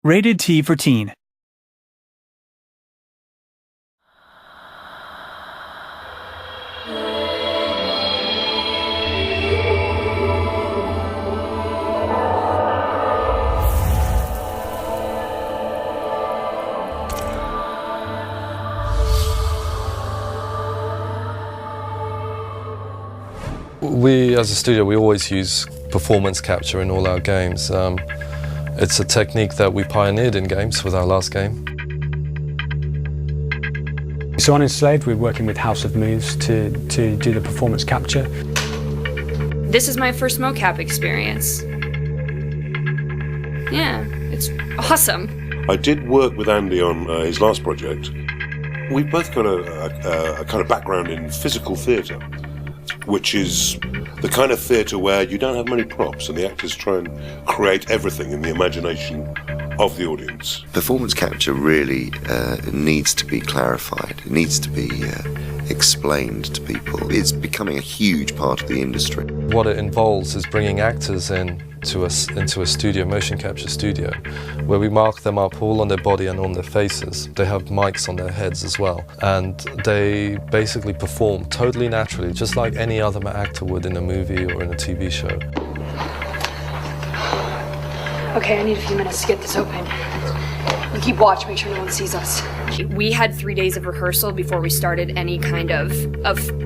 Rated T for Teen. We, as a studio, we always use performance capture in all our games. It's a technique that we pioneered in games with our last game. So on Enslaved, we're working with House of Moves to do the performance capture. This is my first mocap experience. Yeah, it's awesome. I did work with Andy on his last project. We've both got a kind of background in physical theatre, which is the kind of theatre where you don't have many props and the actors try and create everything in the imagination of the audience. Performance capture really needs to be clarified. It needs to be explained to people. It's becoming a huge part of the industry. What it involves is bringing actors into a studio, motion capture studio, where we mark them up all on their body and on their faces. They have mics on their heads as well, and they basically perform totally naturally, just like any other actor would in a movie or in a TV show. Okay, I need a few minutes to get this open. You keep watch, make sure no one sees us. We had 3 days of rehearsal before we started any kind of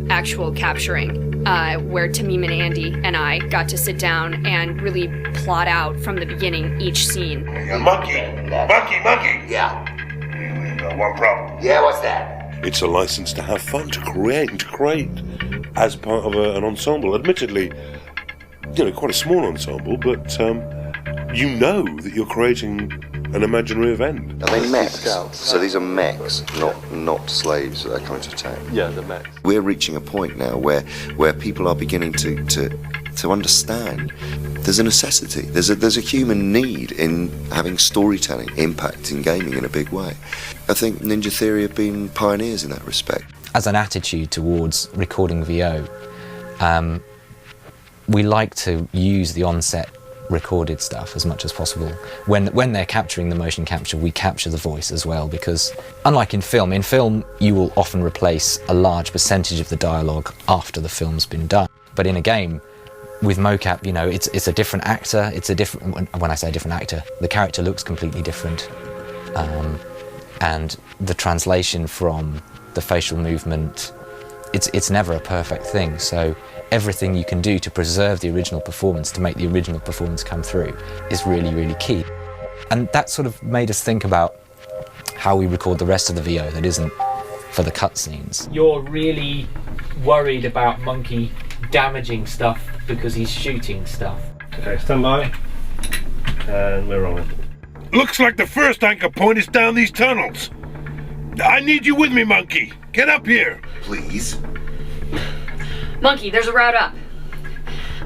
actual capturing, where Tamim and Andy and I got to sit down and really plot out from the beginning each scene. Monkey! Yeah. We got one problem. Yeah, what's that? It's a license to have fun, to create as part of an ensemble. Admittedly, quite a small ensemble, but you know that you're creating an imaginary event. Are they mechs? So these are mechs, not slaves that are coming to attack? Yeah, the mechs. We're reaching a point now where people are beginning to understand there's a necessity, there's a human need in having storytelling impact in gaming in a big way. I think Ninja Theory have been pioneers in that respect. As an attitude towards recording VO, we like to use the on-set recorded stuff as much as possible. When they're capturing the motion capture, we capture the voice as well, because unlike in film you will often replace a large percentage of the dialogue after the film's been done. But in a game, with mocap, it's a different actor, when I say a different actor, the character looks completely different. And the translation from the facial movement, it's never a perfect thing. So everything you can do to preserve the original performance, to make the original performance come through, is really, really key. And that sort of made us think about how we record the rest of the VO that isn't for the cutscenes. You're really worried about Monkey damaging stuff because he's shooting stuff. Okay, stand by. And we're rolling. Looks like the first anchor point is down these tunnels. I need you with me, Monkey. Get up here. Please. Monkey, there's a route up.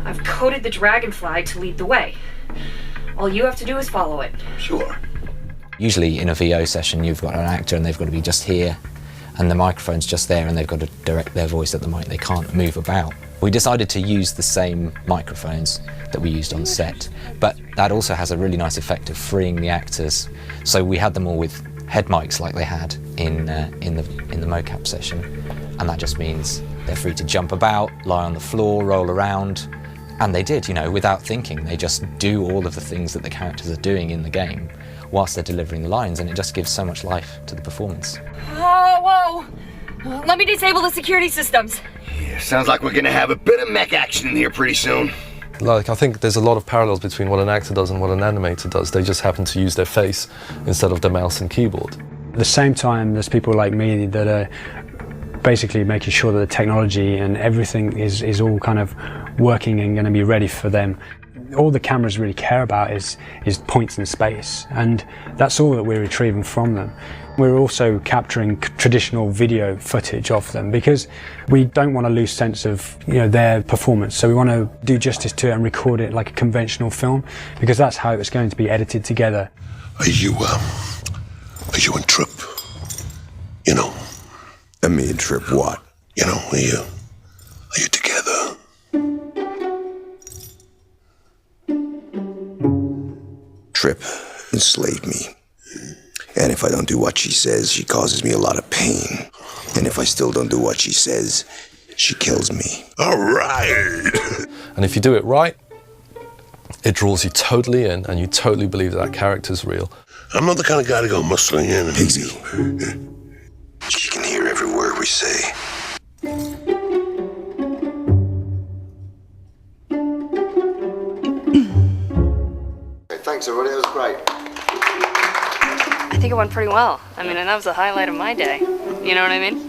I've coded the dragonfly to lead the way. All you have to do is follow it. Sure. Usually in a VO session you've got an actor and they've got to be just here, and the microphone's just there, and they've got to direct their voice at the mic. They can't move about. We decided to use the same microphones that we used on set, but that also has a really nice effect of freeing the actors. So we had them all with head mics like they had in the mocap session, and that just means they're free to jump about, lie on the floor, roll around, and they did, without thinking. They just do all of the things that the characters are doing in the game whilst they're delivering the lines, and it just gives so much life to the performance. Whoa! Let me disable the security systems. Yeah, sounds like we're gonna have a bit of mech action in here pretty soon. I think there's a lot of parallels between what an actor does and what an animator does. They just happen to use their face instead of the mouse and keyboard. At the same time, there's people like me that are basically making sure that the technology and everything is all kind of working and going to be ready for them. All the cameras really care about is points in space, and that's all that we're retrieving from them. We're also capturing traditional video footage of them because we don't want to lose sense of their performance. So we want to do justice to it and record it like a conventional film, because that's how it's going to be edited together. Are you and Trip? And me and Trip what? Are you together? Trip enslaved me. And if I don't do what she says, she causes me a lot of pain. And if I still don't do what she says, she kills me. All right. And if you do it right, it draws you totally in and you totally believe that character's real. I'm not the kind of guy to go muscling in. Pixie. She can hear every word we say. Thanks, everybody. That was great. I think it went pretty well. I mean, and that was the highlight of my day. You know what I mean?